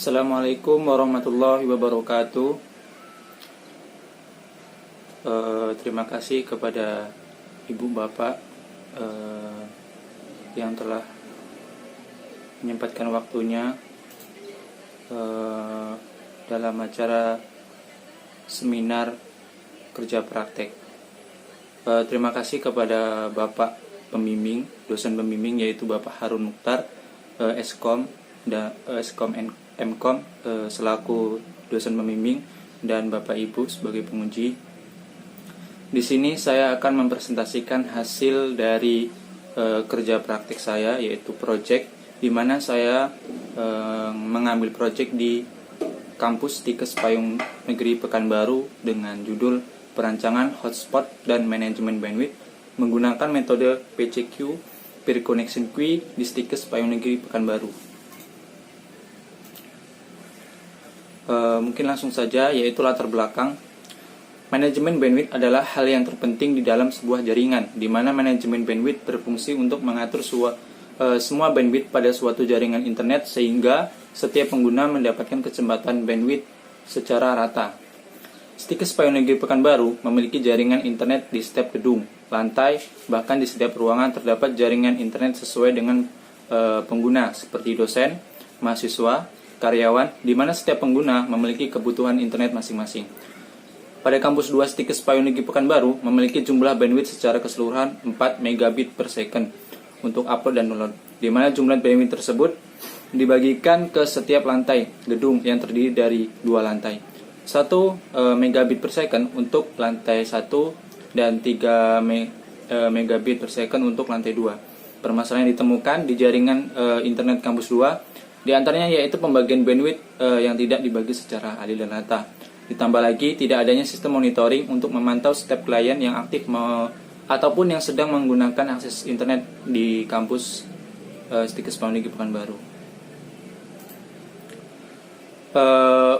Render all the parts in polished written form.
Assalamualaikum warahmatullahi wabarakatuh. Terima kasih kepada Ibu Bapak yang telah menyempatkan waktunya dalam acara seminar kerja praktek. Terima kasih kepada Bapak pembimbing, dosen pembimbing yaitu Bapak Harun Mukhtar, Eskom dan Mkom selaku dosen pembimbing, dan Bapak Ibu sebagai penguji. Di sini saya akan mempresentasikan hasil dari kerja praktik saya, yaitu project, di mana saya mengambil project di kampus Stikes Payung Negeri Pekanbaru dengan judul Perancangan Hotspot dan Manajemen Bandwidth menggunakan metode PCQ Peer Connection Queue di Stikes Payung Negeri Pekanbaru. Mungkin langsung saja, yaitu latar belakang. Manajemen bandwidth adalah hal yang terpenting di dalam sebuah jaringan, di mana manajemen bandwidth berfungsi untuk mengatur semua bandwidth pada suatu jaringan internet sehingga setiap pengguna mendapatkan kecepatan bandwidth secara rata. Stikes Payung Negeri Pekanbaru memiliki jaringan internet di setiap gedung, lantai, bahkan di setiap ruangan terdapat jaringan internet sesuai dengan pengguna seperti dosen, mahasiswa, karyawan, di mana setiap pengguna memiliki kebutuhan internet masing-masing. Pada kampus 2 Stikes Payung Negeri Pekanbaru memiliki jumlah bandwidth secara keseluruhan 4 megabit per second untuk upload dan download, di mana jumlah bandwidth tersebut dibagikan ke setiap lantai gedung yang terdiri dari 2 lantai. 1 megabit per second untuk lantai 1 dan 3 megabit per second untuk lantai 2. Permasalahan yang ditemukan di jaringan internet kampus 2 di antaranya yaitu pembagian bandwidth yang tidak dibagi secara adil dan rata. Ditambah lagi tidak adanya sistem monitoring untuk memantau setiap klien yang aktif ataupun yang sedang menggunakan akses internet di kampus Stikes Payung Negeri Pekanbaru.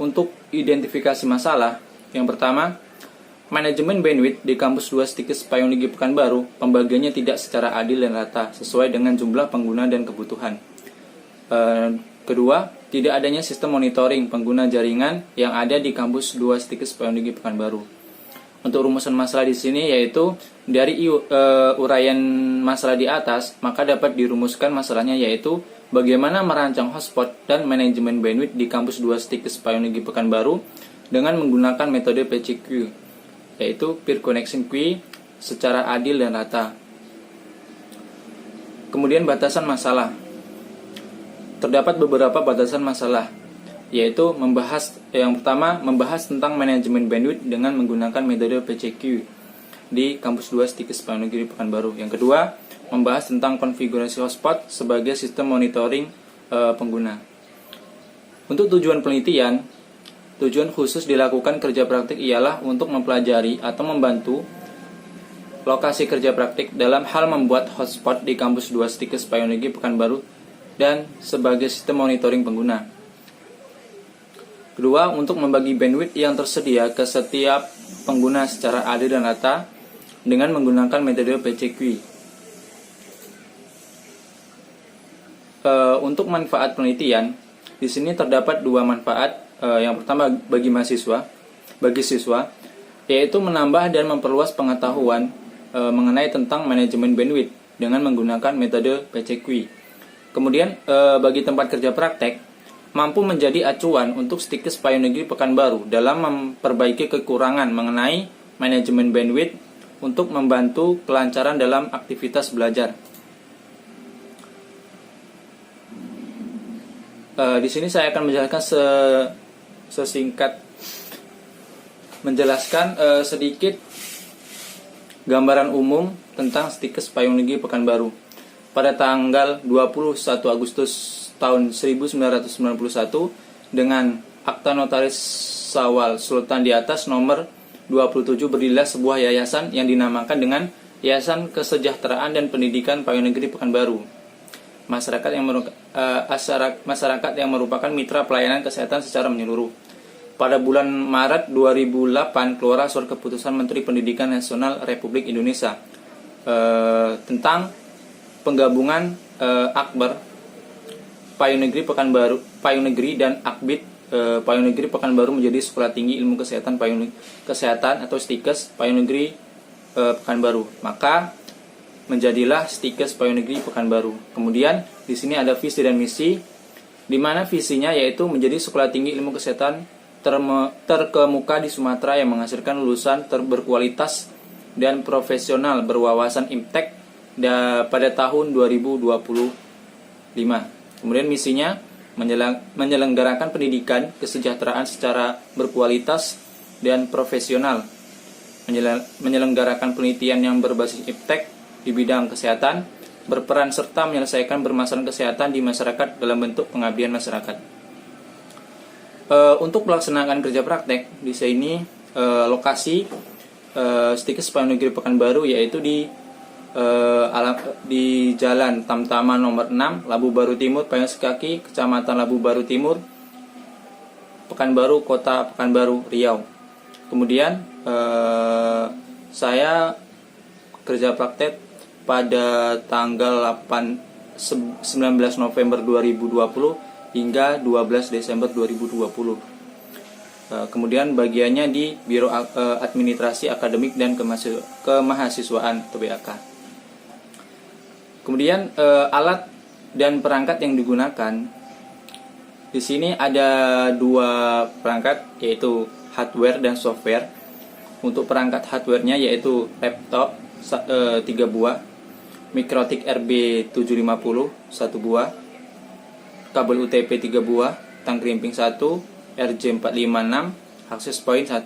Untuk identifikasi masalah, yang pertama, manajemen bandwidth di kampus 2 Stikes Payung Negeri Pekanbaru pembagiannya tidak secara adil dan rata sesuai dengan jumlah pengguna dan kebutuhan. Kedua, tidak adanya sistem monitoring pengguna jaringan yang ada di kampus 2 Stikes Payung Negeri Pekanbaru. Untuk rumusan masalah di sini yaitu dari uraian masalah di atas, maka dapat dirumuskan masalahnya yaitu bagaimana merancang hotspot dan manajemen bandwidth di kampus 2 Stikes Payung Negeri Pekanbaru dengan menggunakan metode PCQ, yaitu Peer Connection Queue, secara adil dan rata. Kemudian batasan masalah. Terdapat beberapa batasan masalah, yaitu yang pertama membahas tentang manajemen bandwidth dengan menggunakan metode PCQ di kampus 2 Stikes Payung Negeri Pekanbaru. Yang kedua, membahas tentang konfigurasi hotspot sebagai sistem monitoring pengguna. Untuk tujuan penelitian, tujuan khusus dilakukan kerja praktik ialah untuk mempelajari atau membantu lokasi kerja praktik dalam hal membuat hotspot di kampus 2 Stikes Payung Negeri Pekanbaru dan sebagai sistem monitoring pengguna. Kedua, untuk membagi bandwidth yang tersedia ke setiap pengguna secara adil dan rata dengan menggunakan metode PCQ. Untuk manfaat penelitian, di sini terdapat 2 manfaat. Yang pertama bagi siswa, yaitu menambah dan memperluas pengetahuan mengenai tentang manajemen bandwidth dengan menggunakan metode PCQ. Kemudian bagi tempat kerja praktek, mampu menjadi acuan untuk Stikes Payung Negeri Pekanbaru dalam memperbaiki kekurangan mengenai manajemen bandwidth untuk membantu kelancaran dalam aktivitas belajar. Di sini saya akan menjelaskan sedikit gambaran umum tentang Stikes Payung Negeri Pekanbaru. Pada tanggal 21 Agustus tahun 1991 dengan Akta Notaris Sawal Sultan di atas nomor 27 berdirilah sebuah yayasan yang dinamakan dengan Yayasan Kesejahteraan dan Pendidikan Payung Negeri Pekanbaru. Masyarakat yang merupakan mitra pelayanan kesehatan secara menyeluruh. Pada bulan Maret 2008 keluar surat keputusan Menteri Pendidikan Nasional Republik Indonesia tentang penggabungan Akbar Payung Negeri Pekanbaru, Payung Negeri dan Akbid Payung Negeri Pekanbaru menjadi Sekolah Tinggi Ilmu Kesehatan Kesehatan atau STIKES Payung Negeri Pekanbaru. Maka menjadilah STIKES Payung Negeri Pekanbaru. Kemudian di sini ada visi dan misi, di mana visinya yaitu menjadi Sekolah Tinggi Ilmu Kesehatan terkemuka di Sumatera yang menghasilkan lulusan berkualitas dan profesional berwawasan impact pada tahun 2025. Kemudian misinya menyelenggarakan pendidikan kesejahteraan secara berkualitas dan profesional, menyelenggarakan penelitian yang berbasis impact di bidang kesehatan, berperan serta menyelesaikan permasalahan kesehatan di masyarakat dalam bentuk pengabdian masyarakat. Untuk melaksanakan kerja praktek di sini lokasi STIKES Payung Negeri Pekanbaru yaitu di Jalan Tamtama nomor 6, Labu Baru Timur, Payung Sekaki, Kecamatan Labu Baru Timur, Pekanbaru, Kota Pekanbaru, Riau. Kemudian saya kerja praktek pada tanggal 19 November 2020 hingga 12 Desember 2020. Kemudian bagiannya di Biro Administrasi Akademik dan Kemahasiswaan atau BAK. Kemudian alat dan perangkat yang digunakan di sini ada dua perangkat yaitu hardware dan software. Untuk perangkat hardwarenya yaitu laptop 3 buah, Mikrotik RB750 1 buah, kabel UTP 3 buah, tang krimping 1, RJ456, access point 1.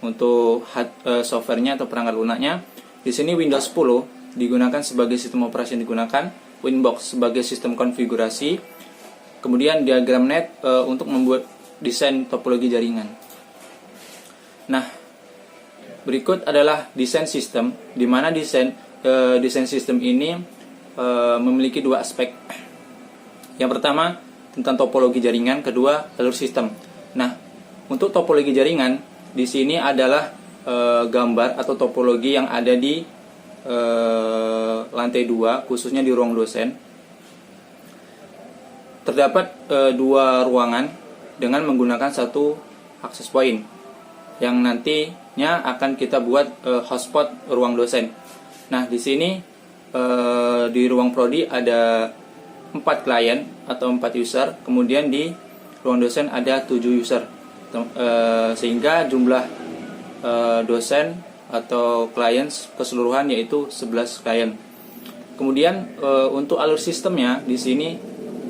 Untuk softwarenya atau perangkat lunaknya di sini Windows 10 digunakan sebagai sistem operasi yang digunakan, Winbox sebagai sistem konfigurasi, kemudian diagram net untuk membuat desain topologi jaringan. Nah, berikut adalah desain sistem, di mana desain sistem ini memiliki dua aspek. Yang pertama tentang topologi jaringan, kedua alur sistem. Nah, untuk topologi jaringan di sini adalah gambar atau topologi yang ada di lantai 2, khususnya di ruang dosen. Terdapat dua ruangan dengan menggunakan satu access point yang nantinya akan kita buat hotspot ruang dosen. Nah, di sini di ruang prodi ada 4 klien atau 4 user, kemudian di ruang dosen ada 7 user, sehingga jumlah dosen atau klien keseluruhan yaitu 11 klien. Kemudian untuk alur sistemnya di sini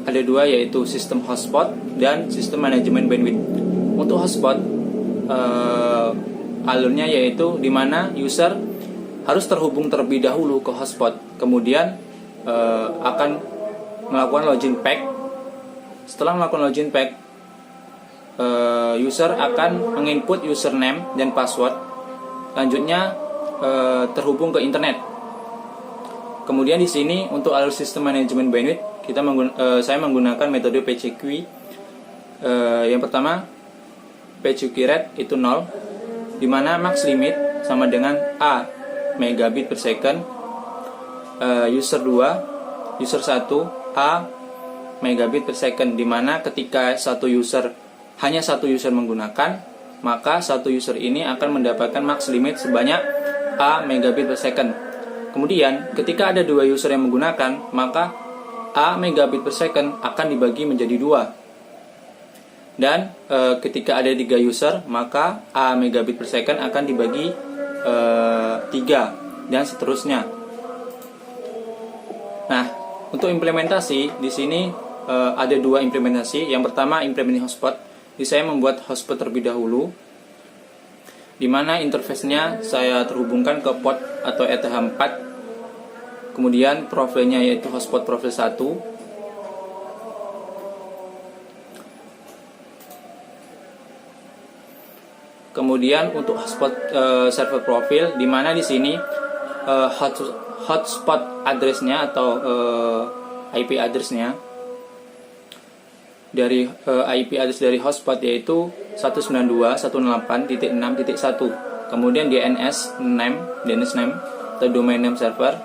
ada dua, yaitu sistem hotspot dan sistem manajemen bandwidth. Untuk hotspot alurnya yaitu di mana user harus terhubung terlebih dahulu ke hotspot, kemudian akan melakukan login pack. Setelah melakukan login pack, user akan menginput username dan password. Selanjutnya terhubung ke internet. Kemudian di sini untuk alur sistem manajemen bandwidth saya menggunakan metode PCQ. Yang pertama PCQ rate itu 0, di mana max limit sama dengan A megabit per second. User 2, user 1 A megabit per second, di mana ketika hanya satu user menggunakan, maka satu user ini akan mendapatkan max limit sebanyak A megabit per second. Kemudian ketika ada 2 user yang menggunakan, maka A megabit per second akan dibagi menjadi 2. Dan ketika ada 3 user, maka A megabit per second akan dibagi 3 dan seterusnya. Nah, untuk implementasi di sini ada 2 implementasi. Yang pertama implementasi hotspot. Saya membuat hotspot terlebih dahulu, di mana interface-nya saya terhubungkan ke port atau ETH4. Kemudian profilnya yaitu hotspot profil 1. Kemudian untuk hotspot server profil, di mana di sini hotspot address-nya atau IP address-nya dari IP address dari hotspot yaitu 192.168.6.1. Kemudian DNS name atau domain name server.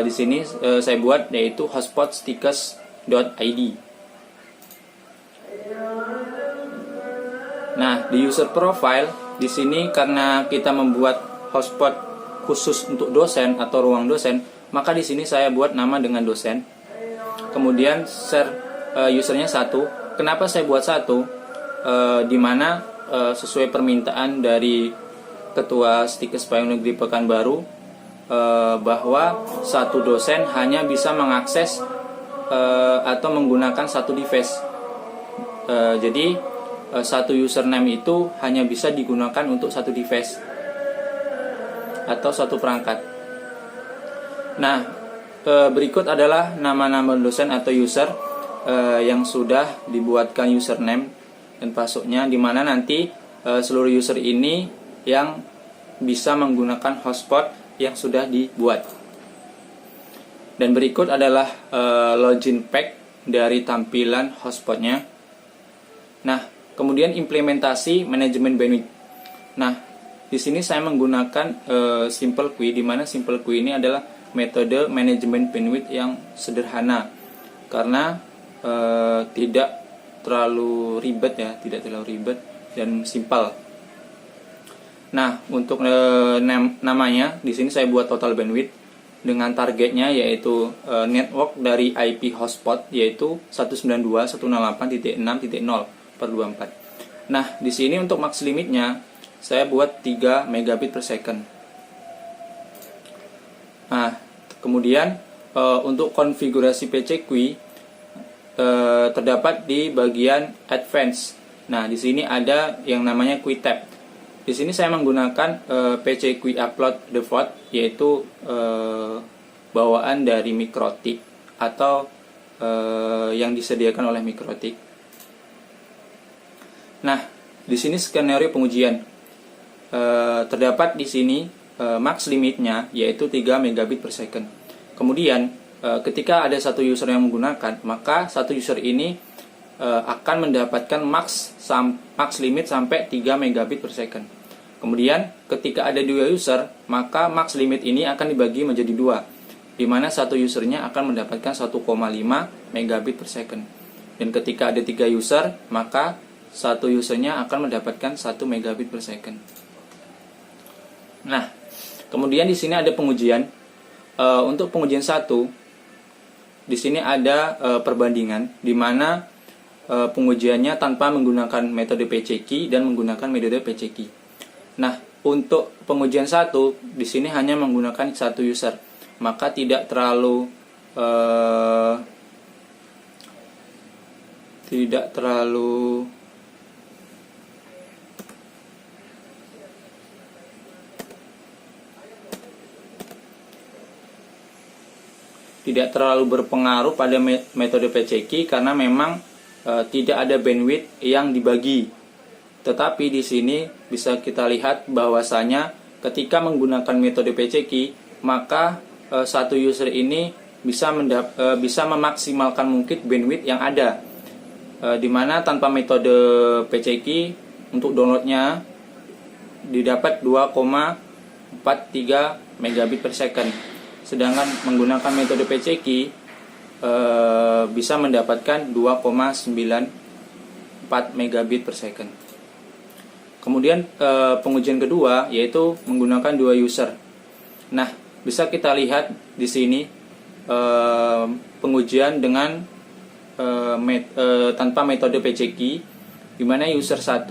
Di sini saya buat yaitu hotspot STIKES hotspot.id. Nah, di user profile di sini karena kita membuat hotspot khusus untuk dosen atau ruang dosen, maka di sini saya buat nama dengan dosen. Kemudian share usernya 1. Kenapa saya buat 1? Di mana sesuai permintaan dari Ketua Stikes Payung Negeri Pekanbaru, bahwa satu dosen hanya bisa mengakses atau menggunakan satu device. Jadi satu username itu hanya bisa digunakan untuk satu device atau satu perangkat. Nah, berikut adalah nama-nama dosen atau user yang sudah dibuatkan username dan passwordnya, di mana nanti seluruh user ini yang bisa menggunakan hotspot yang sudah dibuat. Dan berikut adalah login pack dari tampilan hotspotnya. Nah, kemudian implementasi manajemen bandwidth. Nah, di sini saya menggunakan simple queue, di mana simple queue ini adalah metode manajemen bandwidth yang sederhana karena tidak terlalu ribet ya, tidak terlalu ribet dan simpel. Nah, untuk namanya di sini saya buat total bandwidth dengan targetnya yaitu network dari IP hotspot yaitu 192.168.6.0/24. Nah, di sini untuk max limitnya saya buat 3 megabit per second. Nah, kemudian untuk konfigurasi PC queue terdapat di bagian advance. Nah, di sini ada yang namanya queue tab. Di sini saya menggunakan PC Queue Upload Default, yaitu bawaan dari MikroTik atau yang disediakan oleh MikroTik. Nah, di sini skenario pengujian terdapat di sini max limitnya yaitu 3 megabit per second. Kemudian ketika ada satu user yang menggunakan, maka satu user ini akan mendapatkan max limit sampai 3 megabit per second. Kemudian ketika ada 2 user, maka max limit ini akan dibagi menjadi 2, di mana satu usernya akan mendapatkan 1,5 megabit per second. Dan ketika ada 3 user, maka satu usernya akan mendapatkan 1 megabit per second. Nah, kemudian di sini ada pengujian. Untuk pengujian 1, di sini ada perbandingan, di mana pengujiannya tanpa menggunakan metode PC key dan menggunakan metode PC key. Nah, untuk pengujian 1 di sini hanya menggunakan satu user, maka tidak terlalu berpengaruh pada metode PC key karena memang tidak ada bandwidth yang dibagi. Tetapi di sini bisa kita lihat bahwasanya ketika menggunakan metode PC key, maka satu user ini bisa memaksimalkan mungkin bandwidth yang ada. Di mana tanpa metode PC key untuk downloadnya didapat 2,43 megabit per second. Sedangkan menggunakan metode PC key bisa mendapatkan 2,94 megabit per second. Kemudian pengujian kedua yaitu menggunakan 2 user. Nah, bisa kita lihat di sini pengujian dengan tanpa metode PC key, di mana user 1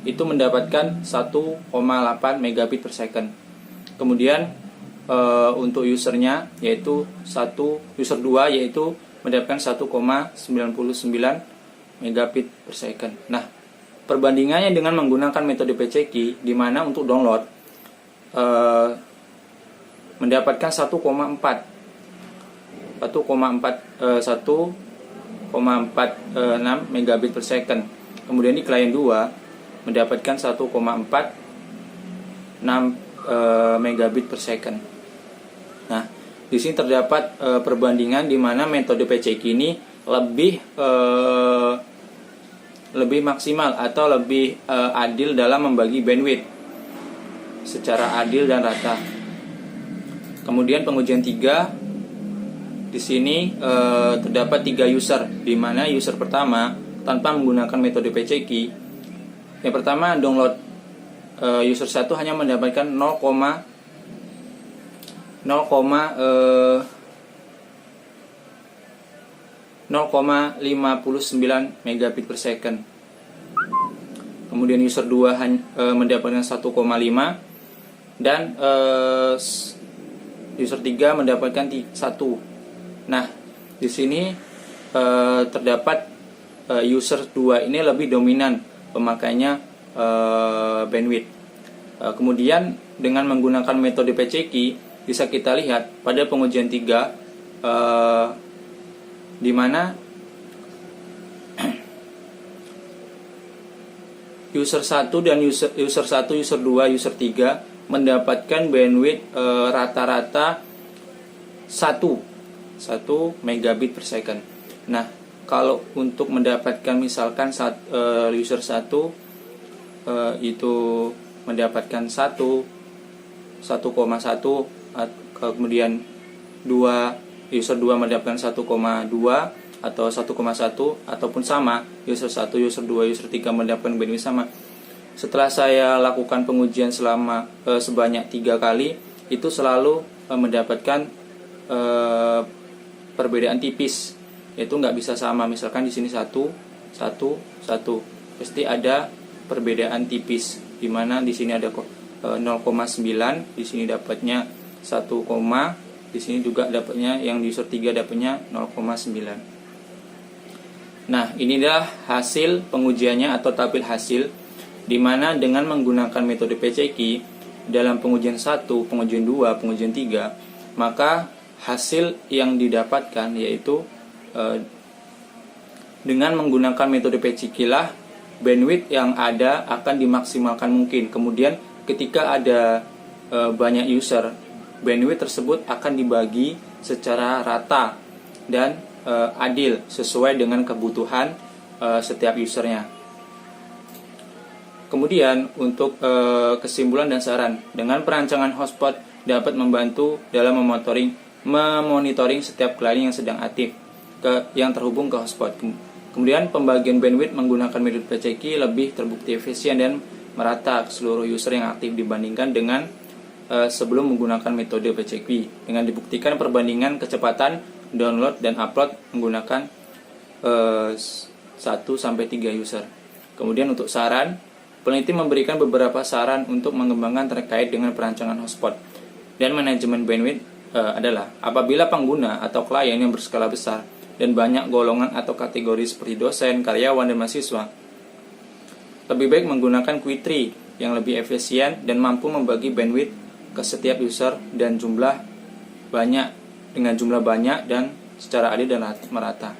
itu mendapatkan 1,8 megabit per second. Kemudian untuk usernya yaitu user 2 yaitu mendapatkan 1,99 megabit per second. Nah, perbandingannya dengan menggunakan metode PC key, di mana untuk download mendapatkan 1,46 megabit per second. Kemudian di klien 2 mendapatkan 1,46 megabit per second. Nah, di sini terdapat perbandingan di mana metode PC key ini lebih maksimal atau lebih adil dalam membagi bandwidth secara adil dan rata. Kemudian pengujian 3, di sini terdapat 3 user, di mana user pertama tanpa menggunakan metode PCQ. Yang pertama, download user 1 hanya mendapatkan 0,59 megabit per second. Kemudian user 2 mendapatkan 1,5, dan user 3 mendapatkan 1. Nah, di sini terdapat user 2 ini lebih dominan pemakainya bandwidth. Kemudian dengan menggunakan metode PCQ bisa kita lihat pada pengujian 3 di mana user 1 dan user 1, user 2, user 3 mendapatkan bandwidth rata-rata 1 megabit per second. Nah, kalau untuk mendapatkan misalkan user 1 itu mendapatkan 1,1, kemudian user 2 mendapatkan 1,2 atau 1,1, ataupun sama user 1, user 2, user 3 mendapatkan bandwidth sama. Setelah saya lakukan pengujian selama sebanyak 3 kali, itu selalu mendapatkan perbedaan tipis, yaitu nggak bisa sama. Misalkan di sini 1, pasti ada perbedaan tipis, di mana di sini ada 0,9, di sini dapatnya 1, di sini juga dapatnya, yang di user 3 dapatnya 0,9. Nah, inilah hasil pengujiannya atau tabel hasil, di mana dengan menggunakan metode PCQ dalam pengujian 1, pengujian 2, pengujian 3, maka hasil yang didapatkan yaitu dengan menggunakan metode PCQ lah bandwidth yang ada akan dimaksimalkan mungkin. Kemudian ketika ada banyak user, bandwidth tersebut akan dibagi secara rata dan adil sesuai dengan kebutuhan setiap usernya. Kemudian untuk kesimpulan dan saran, dengan perancangan hotspot dapat membantu dalam memonitoring setiap klien yang sedang aktif yang terhubung ke hotspot. Kemudian pembagian bandwidth menggunakan metode PCQ lebih terbukti efisien dan merata ke seluruh user yang aktif dibandingkan dengan sebelum menggunakan metode PCQ. Dengan dibuktikan perbandingan kecepatan download dan upload menggunakan 1-3 user. Kemudian untuk saran, peneliti memberikan beberapa saran untuk mengembangkan terkait dengan perancangan hotspot dan manajemen bandwidth adalah apabila pengguna atau klien yang berskala besar dan banyak golongan atau kategori seperti dosen, karyawan, dan mahasiswa, lebih baik menggunakan Quitree yang lebih efisien dan mampu membagi bandwidth ke setiap user dan jumlah banyak dan secara adil dan merata.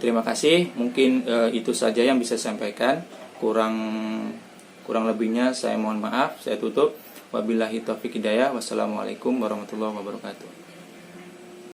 Terima kasih. Mungkin itu saja yang bisa saya sampaikan. Kurang lebihnya saya mohon maaf. Saya tutup. Wabillahi taufiq hidayah. Wassalamualaikum warahmatullahi wabarakatuh.